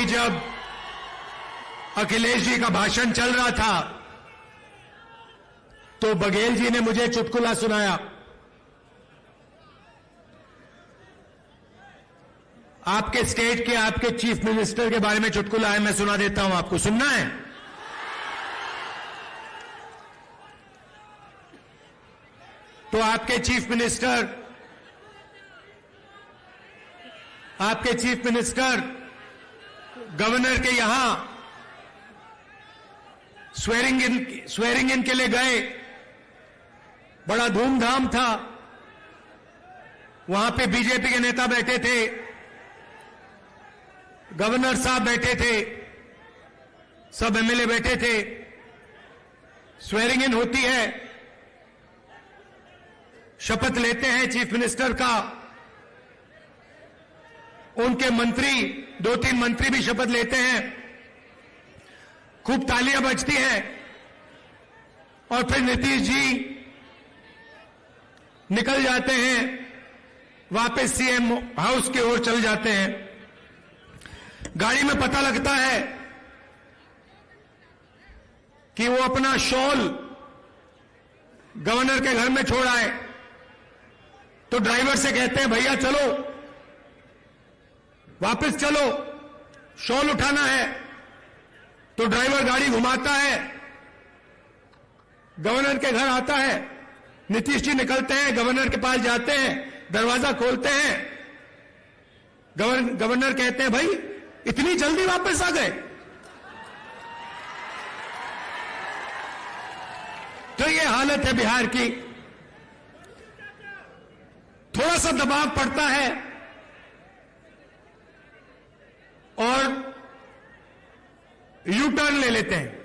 अभी जब अखिलेश जी का भाषण चल रहा था तो बघेल जी ने मुझे चुटकुला सुनाया। आपके स्टेट के आपके चीफ मिनिस्टर के बारे में चुटकुला है, मैं सुना देता हूं आपको। सुनना है? तो आपके चीफ मिनिस्टर गवर्नर के यहां स्वेरिंग इन के लिए गए। बड़ा धूमधाम था। वहां पे बीजेपी के नेता बैठे थे, गवर्नर साहब बैठे थे, सब एमएलए बैठे थे। स्वेरिंग इन होती है, शपथ लेते हैं चीफ मिनिस्टर का। उनके मंत्री, 2-3 मंत्री भी शपथ लेते हैं। खूब तालियां बजती हैं और फिर नीतीश जी निकल जाते हैं, वापस सीएम हाउस की ओर चल जाते हैं। गाड़ी में पता लगता है कि वो अपना शॉल गवर्नर के घर में छोड़ आए। तो ड्राइवर से कहते हैं, भैया चलो, वापस चलो, शॉल उठाना है। तो ड्राइवर गाड़ी घुमाता है, गवर्नर के घर आता है। नीतीश जी निकलते हैं, गवर्नर के पास जाते हैं, दरवाजा खोलते हैं। गवर्नर कहते हैं, भाई इतनी जल्दी वापस आ गए? तो ये हालत है बिहार की। थोड़ा सा दबाव पड़ता है और यू टर्न ले लेते हैं।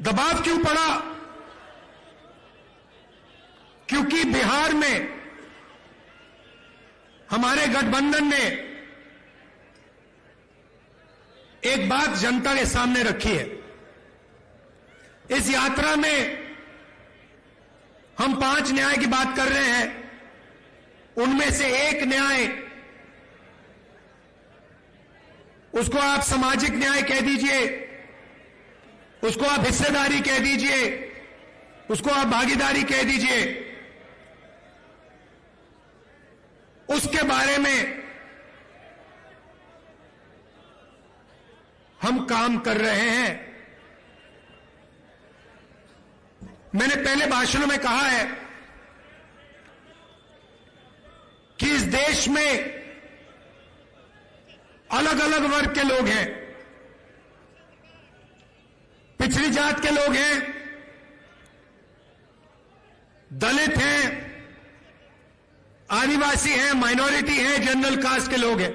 दबाव क्यों पड़ा? क्योंकि बिहार में हमारे गठबंधन ने एक बात जनता के सामने रखी है। इस यात्रा में हम 5 न्याय की बात कर रहे हैं। उनमें से एक न्याय, उसको आप सामाजिक न्याय कह दीजिए, उसको आप हिस्सेदारी कह दीजिए, उसको आप भागीदारी कह दीजिए, उसके बारे में हम काम कर रहे हैं। मैंने पहले भाषणों में कहा है कि इस देश में अलग अलग वर्ग के लोग हैं। पिछड़ी जात के लोग हैं, दलित हैं, आदिवासी हैं, माइनॉरिटी हैं, जनरल कास्ट के लोग हैं।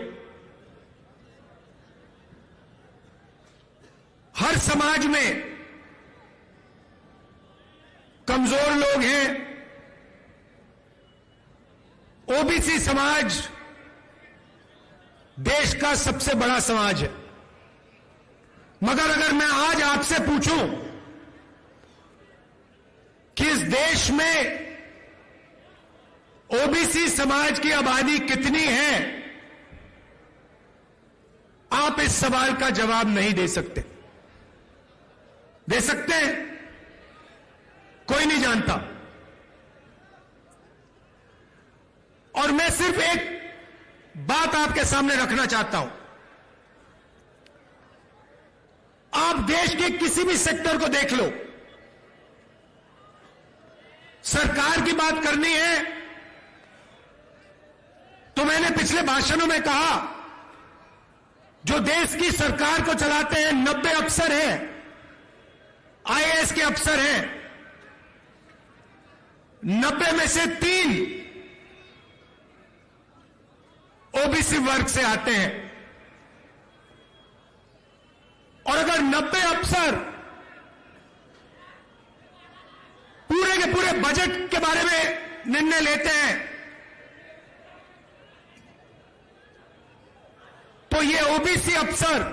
हर समाज में कमजोर लोग हैं। ओबीसी समाज देश का सबसे बड़ा समाज है। मगर अगर मैं आज आपसे पूछूं कि इस देश में ओबीसी समाज की आबादी कितनी है, आप इस सवाल का जवाब नहीं दे सकते। दे सकते हैं? कोई नहीं जानता। और मैं सिर्फ एक बात आपके सामने रखना चाहता हूं। आप देश के किसी भी सेक्टर को देख लो, सरकार की बात करनी है तो मैंने पिछले भाषणों में कहा, जो देश की सरकार को चलाते हैं 90 अफसर हैं, आईएएस के अफसर हैं। 90 में से 3 ओबीसी वर्ग से आते हैं। और अगर 90 अफसर पूरे के पूरे बजट के बारे में निर्णय लेते हैं तो ये ओबीसी अफसर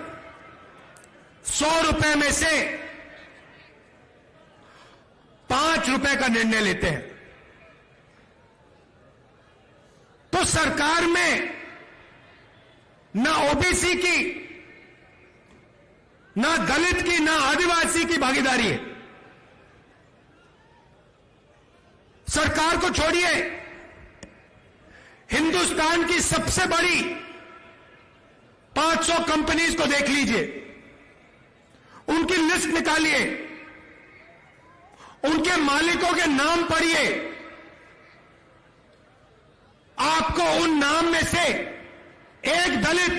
100 रुपए में से 5 रुपए का निर्णय लेते हैं। तो तो सरकार में ना ओबीसी की, ना दलित की, ना आदिवासी की भागीदारी है। सरकार को छोड़िए, हिंदुस्तान की सबसे बड़ी 500 कंपनीज को देख लीजिए, उनकी लिस्ट निकालिए, उनके मालिकों के नाम पढ़िए, आपको उन नाम में से एक दलित,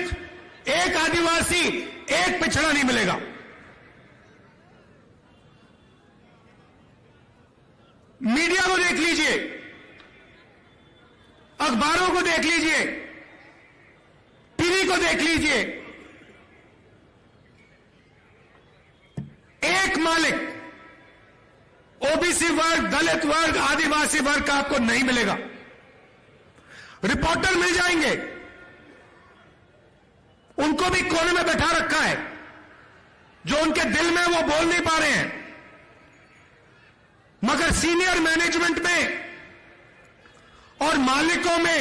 एक आदिवासी, एक पिछड़ा नहीं मिलेगा। मीडिया को देख लीजिए, अखबारों को देख लीजिए, टीवी को देख लीजिए, एक मालिक ओबीसी वर्ग, दलित वर्ग, आदिवासी वर्ग का आपको नहीं मिलेगा। रिपोर्टर मिल जाएंगे, उनको भी कोने में बैठा रखा है, जो उनके दिल में वो बोल नहीं पा रहे हैं, मगर सीनियर मैनेजमेंट में और मालिकों में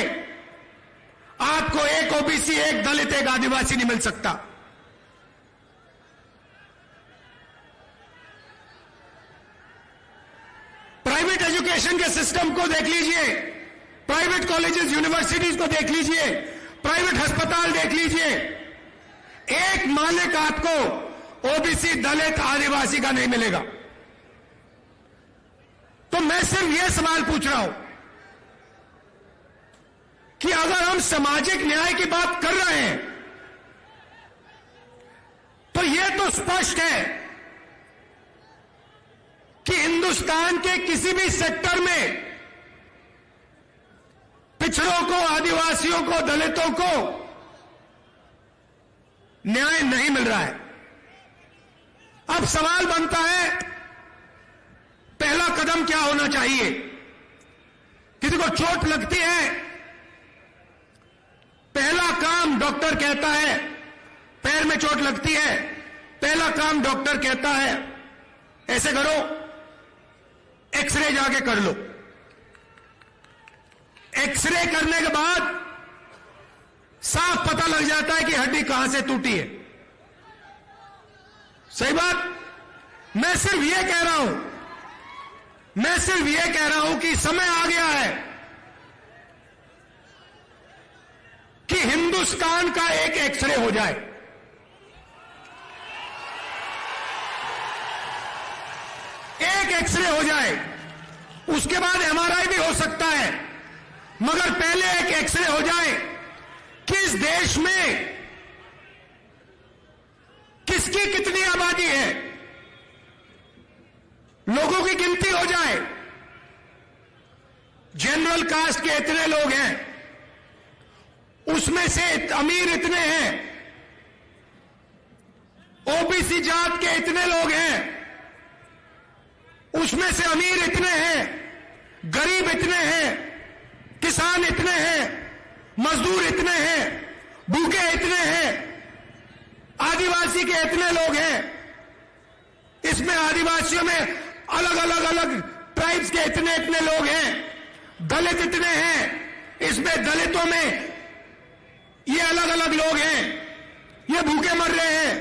आपको एक ओबीसी, एक दलित, एक आदिवासी नहीं मिल सकता। प्राइवेट एजुकेशन के सिस्टम को देख लीजिए, प्राइवेट कॉलेजेस, यूनिवर्सिटीज को देख लीजिए, प्राइवेट अस्पताल देख लीजिए, एक मालिक आपको ओबीसी, दलित, आदिवासी का नहीं मिलेगा। तो मैं सिर्फ यह सवाल पूछ रहा हूं कि अगर हम सामाजिक न्याय की बात कर रहे हैं तो यह तो स्पष्ट है कि हिंदुस्तान के किसी भी सेक्टर में पिछड़ों को, आदिवासियों को, दलितों को न्याय नहीं मिल रहा है। अब सवाल बनता है, पहला कदम क्या होना चाहिए? किसी को चोट लगती है, पहला काम डॉक्टर कहता है, पैर में चोट लगती है, पहला काम डॉक्टर कहता है ऐसे करो, एक्सरे जाके कर लो। एक्सरे करने के बाद साफ पता लग जाता है कि हड्डी कहां से टूटी है। सही बात? मैं सिर्फ यह कह रहा हूं, कि समय आ गया है कि हिंदुस्तान का एक एक्सरे हो जाए। एक एक्सरे हो जाए, उसके बाद एमआरआई भी हो सकता है, मगर पहले एक एक्सरे हो जाए कि इस देश में किसकी कितनी आबादी है, लोगों की गिनती हो जाए। जनरल कास्ट के इतने लोग हैं, उसमें से अमीर इतने हैं, ओबीसी जात के इतने लोग हैं, उसमें से अमीर इतने हैं, गरीब इतने हैं, किसान इतने हैं, मजदूर इतने हैं, भूखे इतने हैं, आदिवासी के इतने लोग हैं, इसमें आदिवासियों में अलग ट्राइब्स के इतने इतने लोग हैं, दलित इतने हैं, इसमें दलितों में ये अलग लोग हैं, ये भूखे मर रहे हैं,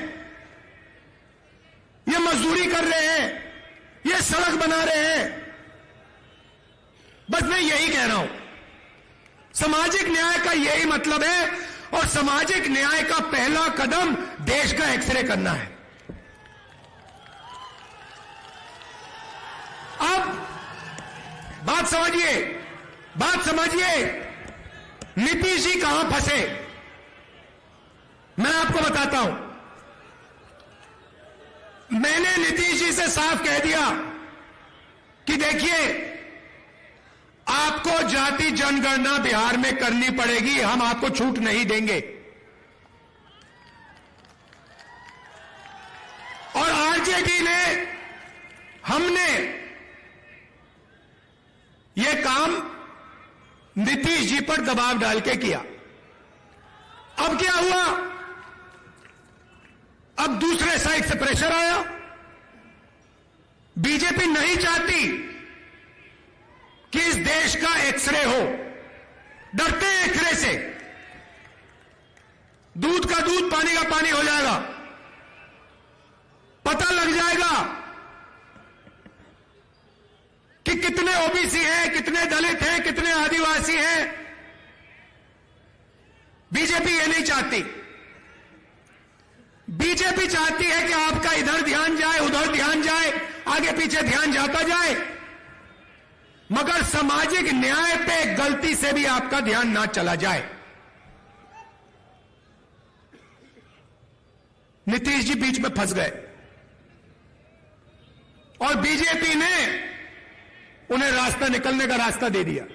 ये मजदूरी कर रहे हैं, ये सड़क बना रहे हैं। बस मैं यही कह रहा हूं, सामाजिक न्याय का यही मतलब है, और सामाजिक न्याय का पहला कदम देश का एक्सरे करना है। अब बात समझिए, नीतीश जी कहां फंसे, मैं आपको बताता हूं। मैंने नीतीश जी से साफ कह दिया कि देखिए, आपको जाति जनगणना बिहार में करनी पड़ेगी, हम आपको छूट नहीं देंगे। और आरजेडी ने, हमने यह काम नीतीश जी पर दबाव डाल के किया। अब क्या हुआ? अब दूसरे साइड से प्रेशर आया। बीजेपी नहीं चाहती कि इस देश का एक्सरे हो, डरते हैं खरे से। दूध का दूध पानी का पानी हो जाएगा। पता लग जाएगा कि कितने ओबीसी हैं, कितने दलित हैं, कितने आदिवासी हैं। बीजेपी ये नहीं चाहती। बीजेपी चाहती है कि आपका इधर ध्यान जाए, उधर ध्यान जाए, आगे पीछे ध्यान जाता जाए, मगर सामाजिक न्याय पे गलती से भी आपका ध्यान ना चला जाए। नीतीश जी बीच में फंस गए और बीजेपी ने उन्हें रास्ता निकलने का रास्ता दे दिया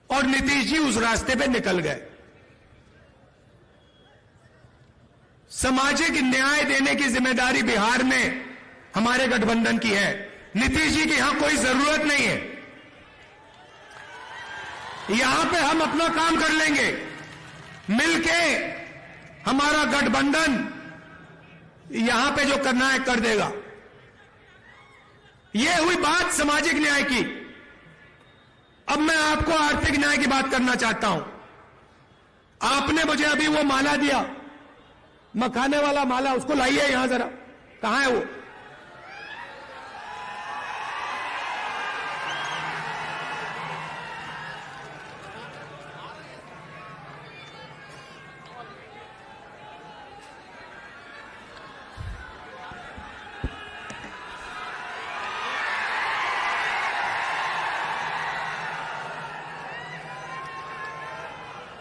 और नीतीश जी उस रास्ते पे निकल गए। सामाजिक न्याय देने की जिम्मेदारी बिहार में हमारे गठबंधन की है। नीतीश जी की यहां कोई जरूरत नहीं है। यहां पे हम अपना काम कर लेंगे। मिलके हमारा गठबंधन यहां पे जो करना है कर देगा। यह हुई बात सामाजिक न्याय की। अब मैं आपको आर्थिक न्याय की बात करना चाहता हूं। आपने मुझे अभी वो माला दिया, मखाने वाला माला, उसको लाइए यहां जरा। कहां है वो?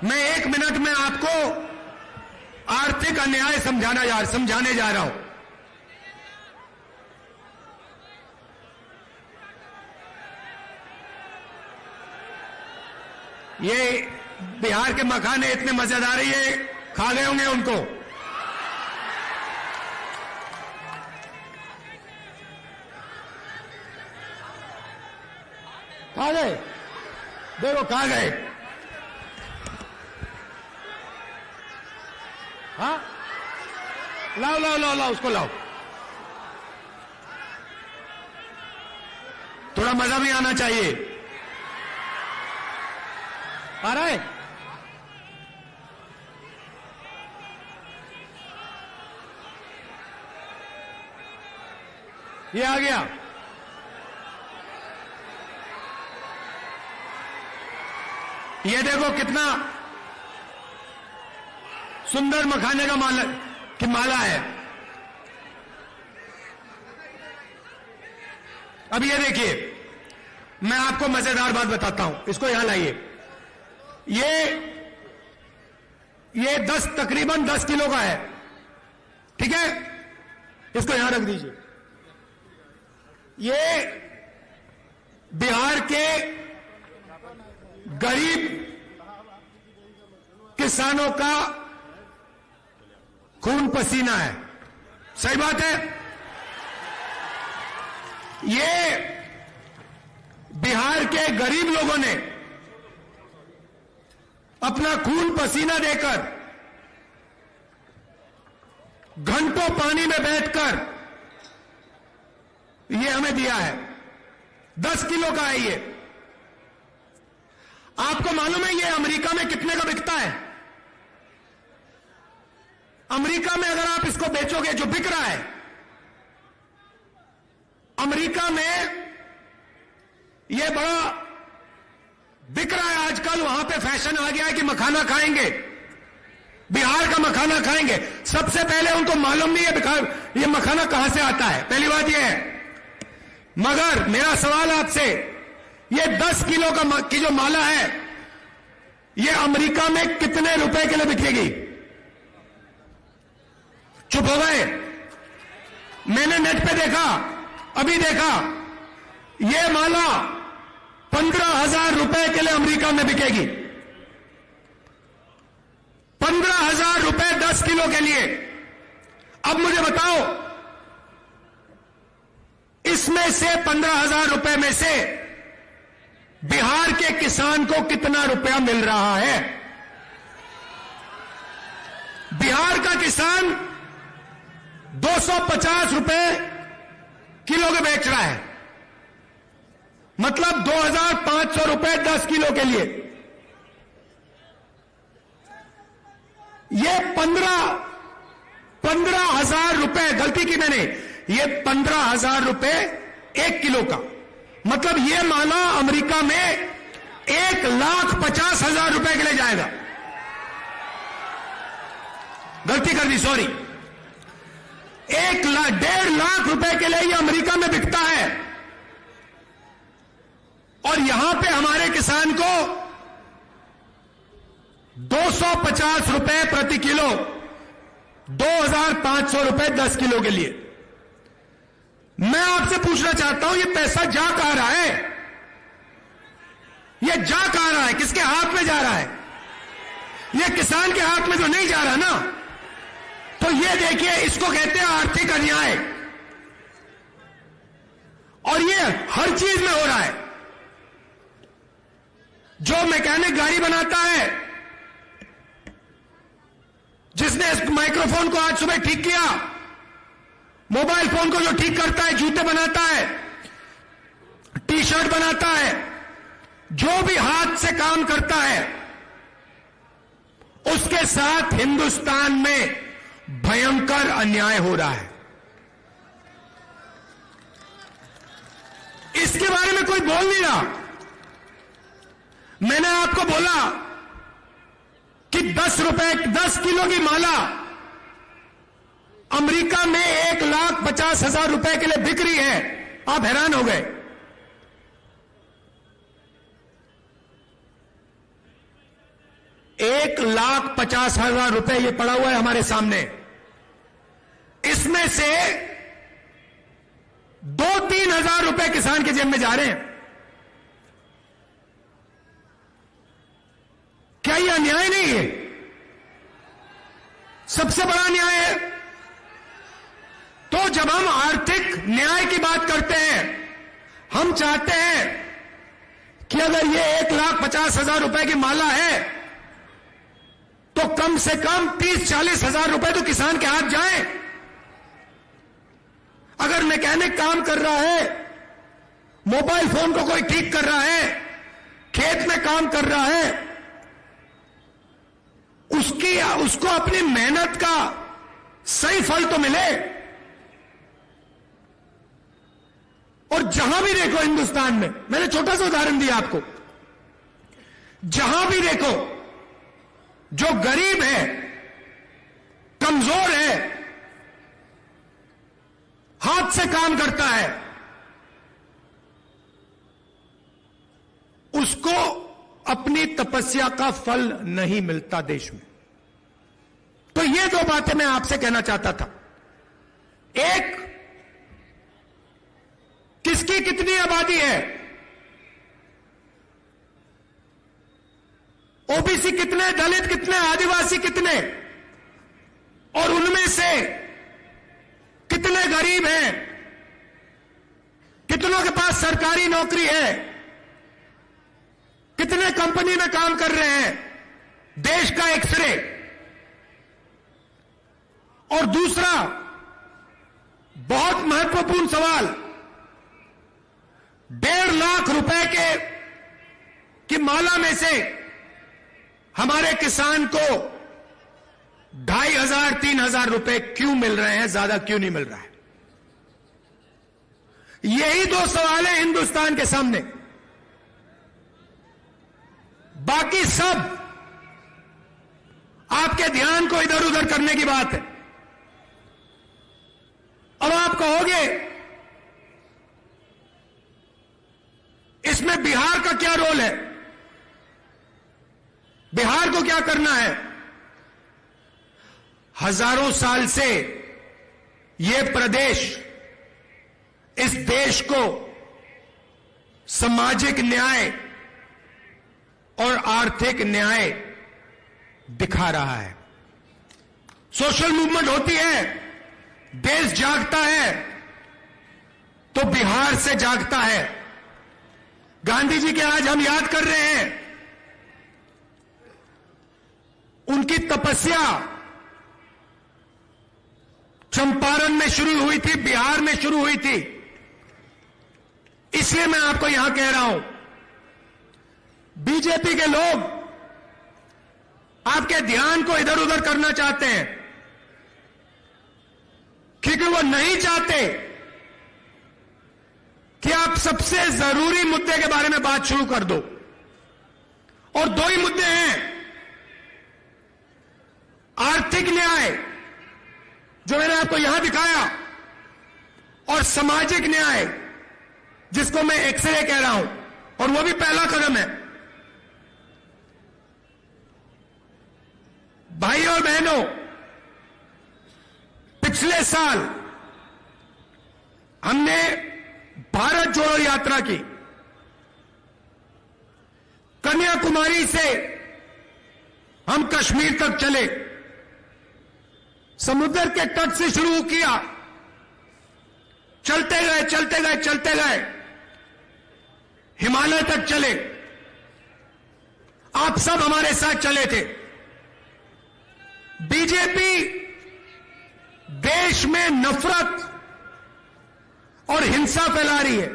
मैं 1 मिनट में आपको आर्थिक अन्याय समझाने जा रहा हूं। ये बिहार के मखाने इतने मजेदार है, ये खा गए होंगे उनको। खा गए, देखो खा गए। हाँ, लाओ लाओ लाओ लाओ, उसको लाओ। थोड़ा मजा भी आना चाहिए। आ रहा है? ये आ गया। ये देखो कितना सुंदर मखाने का माला है। अब ये देखिए, मैं आपको मजेदार बात बताता हूं। इसको यहां लाइए। ये तकरीबन 10 किलो का है, ठीक है? इसको यहां रख दीजिए। ये बिहार के गरीब किसानों का खून पसीना है। सही बात है। ये बिहार के गरीब लोगों ने अपना खून पसीना देकर, घंटों पानी में बैठकर ये हमें दिया है। 10 किलो का है ये। आपको मालूम है ये अमेरिका में कितने का बिकता है? अमेरिका में अगर आप इसको बेचोगे, जो बिक रहा है अमेरिका में, ये बड़ा बिक रहा है आजकल। वहां पे फैशन आ गया है कि मखाना खाएंगे, बिहार का मखाना खाएंगे। सबसे पहले उनको मालूम नहीं है ये मखाना कहां से आता है, पहली बात यह है। मगर मेरा सवाल आपसे, ये 10 किलो की जो माला है, ये अमेरिका में कितने रुपए के लिए बिकेगी? चुप हो गए। मैंने नेट पे देखा, अभी देखा, ये माला 15,000 रुपए के लिए अमेरिका में बिकेगी। 15,000 रुपए 10 किलो के लिए। अब मुझे बताओ, इसमें से 15,000 रुपए में से बिहार के किसान को कितना रुपया मिल रहा है? बिहार का किसान 250 रुपए किलो के बेच रहा है, मतलब 2,500 रुपए 10 किलो के लिए। ये 15,000 रुपए, गलती की मैंने, ये 15,000 रुपए 1 किलो का, मतलब ये माला अमेरिका में 1,50,000 रुपए के लिए जाएगा। गलती कर दी, सॉरी, 1,50,000 लाख रुपए के लिए ये अमेरिका में बिकता है, और यहां पे हमारे किसान को 250 रुपए प्रति किलो, 2,500 रुपए 10 किलो के लिए। मैं आपसे पूछना चाहता हूं, ये पैसा जा कहां रहा है? ये जा कहां रहा है? किसके हाथ में जा रहा है? ये किसान के हाथ में तो नहीं जा रहा ना। तो ये देखिए, इसको कहते हैं आर्थिक अन्याय, और ये हर चीज में हो रहा है। जो मैकेनिक गाड़ी बनाता है, जिसने इस माइक्रोफोन को आज सुबह ठीक किया, मोबाइल फोन को जो ठीक करता है, जूते बनाता है, टी शर्ट बनाता है, जो भी हाथ से काम करता है, उसके साथ हिंदुस्तान में भयंकर अन्याय हो रहा है। इसके बारे में कोई बोल नहीं रहा। मैंने आपको बोला कि 10 किलो की माला अमेरिका में 1,50,000 रुपए के लिए बिक रही है। आप हैरान हो गए। $1,50,000 रुपए ये पड़ा हुआ है हमारे सामने। इसमें से 2-3 हजार रुपए किसान के जेब में जा रहे हैं। क्या ये अन्याय नहीं है? सबसे बड़ा अन्याय है। तो जब हम आर्थिक न्याय की बात करते हैं, हम चाहते हैं कि अगर ये 1,50,000 रुपए की माला है, तो कम से कम 30-40 हजार रुपए तो किसान के हाथ जाए। अगर मैकेनिक काम कर रहा है, मोबाइल फोन को कोई ठीक कर रहा है, खेत में काम कर रहा है, उसको अपनी मेहनत का सही फल तो मिले। और जहां भी देखो हिंदुस्तान में, मैंने छोटा सा उदाहरण दिया आपको, जहां भी देखो जो गरीब है, कमजोर है, हाथ से काम करता है, उसको अपनी तपस्या का फल नहीं मिलता देश में। तो ये दो बातें मैं आपसे कहना चाहता था। एक, किसकी कितनी आबादी है, ओबीसी कितने, दलित कितने, आदिवासी कितने, और उनमें से कितने गरीब हैं, कितनों के पास सरकारी नौकरी है, कितने कंपनी में काम कर रहे हैं, देश का एक्सरे। और दूसरा बहुत महत्वपूर्ण सवाल, 1.5 लाख रुपए की माला में से हमारे किसान को 2,500-3,000 रुपए क्यों मिल रहे हैं, ज्यादा क्यों नहीं मिल रहा है? यही दो सवाल है हिंदुस्तान के सामने। बाकी सब आपके ध्यान को इधर उधर करने की बात है। अब आप कहोगे इसमें बिहार का क्या रोल है, बिहार को क्या करना है? हजारों साल से यह प्रदेश इस देश को सामाजिक न्याय और आर्थिक न्याय दिखा रहा है। सोशल मूवमेंट होती है, देश जागता है, तो बिहार से जागता है। गांधी जी के आज हम याद कर रहे हैं, उनकी तपस्या चंपारण में शुरू हुई थी, बिहार में शुरू हुई थी। इसलिए मैं आपको यहां कह रहा हूं, बीजेपी के लोग आपके ध्यान को इधर उधर करना चाहते हैं, क्योंकि वो नहीं चाहते कि आप सबसे जरूरी मुद्दे के बारे में बात शुरू कर दो। और दो ही मुद्दे हैं, आर्थिक न्याय जो मैंने आपको यहां दिखाया, और सामाजिक न्याय जिसको मैं एक्सरे कह रहा हूं, और वो भी पहला कदम है। भाइयों और बहनों, पिछले साल हमने भारत जोड़ो यात्रा की। कन्याकुमारी से हम कश्मीर तक चले, समुद्र के तट से शुरू किया, चलते गए चलते गए चलते गए, हिमालय तक चले। आप सब हमारे साथ चले थे। बीजेपी देश में नफरत और हिंसा फैला रही है।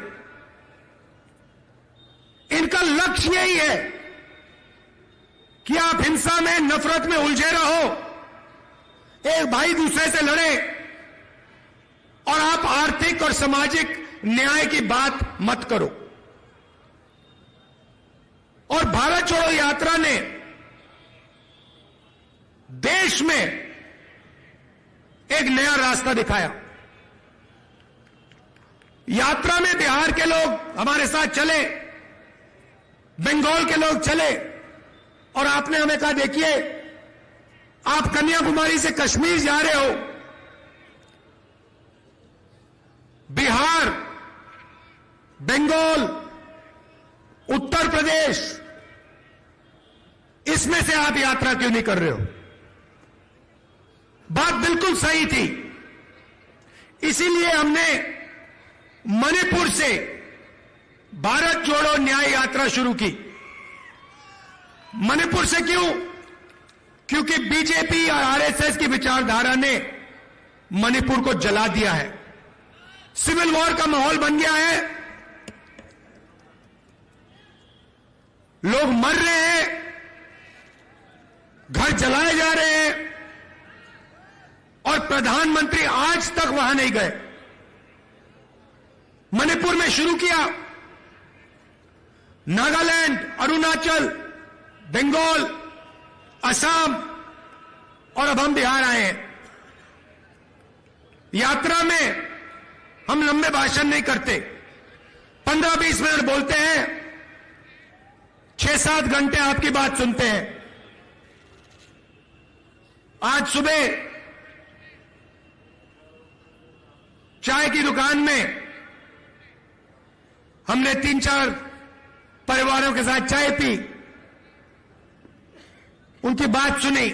इनका लक्ष्य यही है कि आप हिंसा में, नफरत में उलझे रहो, एक भाई दूसरे से लड़े, और आप आर्थिक और सामाजिक न्याय की बात मत करो। और भारत जोड़ो यात्रा ने देश में एक नया रास्ता दिखाया। यात्रा में बिहार के लोग हमारे साथ चले, बंगाल के लोग चले, और आपने हमें कहा, देखिए आप कन्याकुमारी से कश्मीर जा रहे हो, बिहार, बंगाल, उत्तर प्रदेश, इसमें से आप यात्रा क्यों नहीं कर रहे हो? बात बिल्कुल सही थी। इसीलिए हमने मणिपुर से भारत जोड़ो न्याय यात्रा शुरू की। मणिपुर से क्यों? क्योंकि बीजेपी और आरएसएस की विचारधारा ने मणिपुर को जला दिया है। सिविल वॉर का माहौल बन गया है, लोग मर रहे हैं, घर जलाए जा रहे हैं, और प्रधानमंत्री आज तक वहां नहीं गए। मणिपुर में शुरू किया, नागालैंड, अरुणाचल, बंगाल, असम, और अब हम बिहार आए हैं। यात्रा में हम लंबे भाषण नहीं करते, 15-20 मिनट बोलते हैं, 6-7 घंटे आपकी बात सुनते हैं। आज सुबह चाय की दुकान में हमने 3-4 परिवारों के साथ चाय पी, उनकी बात सुनी।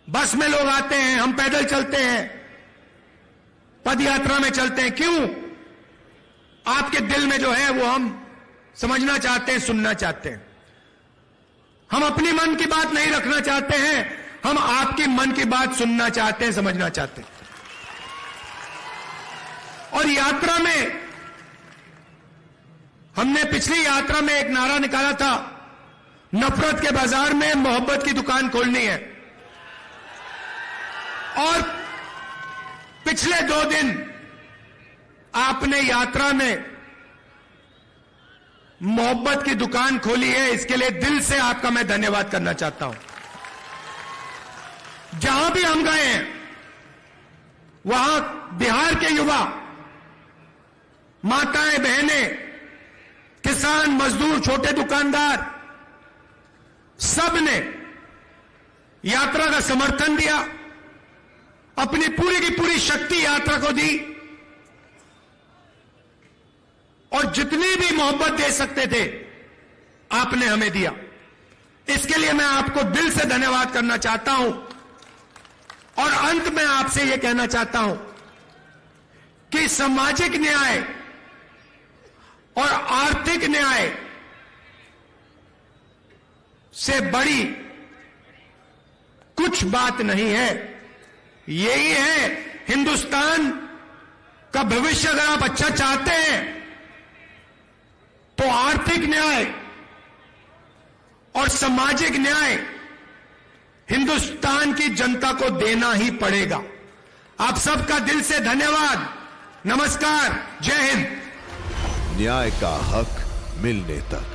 बस में लोग आते हैं, हम पैदल चलते हैं, पद यात्रा में चलते हैं। क्यों? आपके दिल में जो है वो हम समझना चाहते हैं, सुनना चाहते हैं। हम अपनी मन की बात नहीं रखना चाहते हैं, हम आपकी मन की बात सुनना चाहते हैं, समझना चाहते हैं। और यात्रा में हमने पिछली यात्रा में एक नारा निकाला था, नफरत के बाजार में मोहब्बत की दुकान खोलनी है। और पिछले 2 दिन आपने यात्रा में मोहब्बत की दुकान खोली है, इसके लिए दिल से आपका मैं धन्यवाद करना चाहता हूं। जहां भी हम गए हैं वहां बिहार के युवा, माताएं, बहनें, किसान, मजदूर, छोटे दुकानदार, सब ने यात्रा का समर्थन दिया, अपनी पूरी की पूरी शक्ति यात्रा को दी, और जितनी भी मोहब्बत दे सकते थे आपने हमें दिया। इसके लिए मैं आपको दिल से धन्यवाद करना चाहता हूं। और अंत में आपसे यह कहना चाहता हूं कि सामाजिक न्याय और आर्थिक न्याय से बड़ी कुछ बात नहीं है। यही है हिंदुस्तान का भविष्य। अगर आप अच्छा चाहते हैं तो आर्थिक न्याय और सामाजिक न्याय हिंदुस्तान की जनता को देना ही पड़ेगा। आप सबका दिल से धन्यवाद। नमस्कार, जय हिंद। न्याय का हक मिलने तक।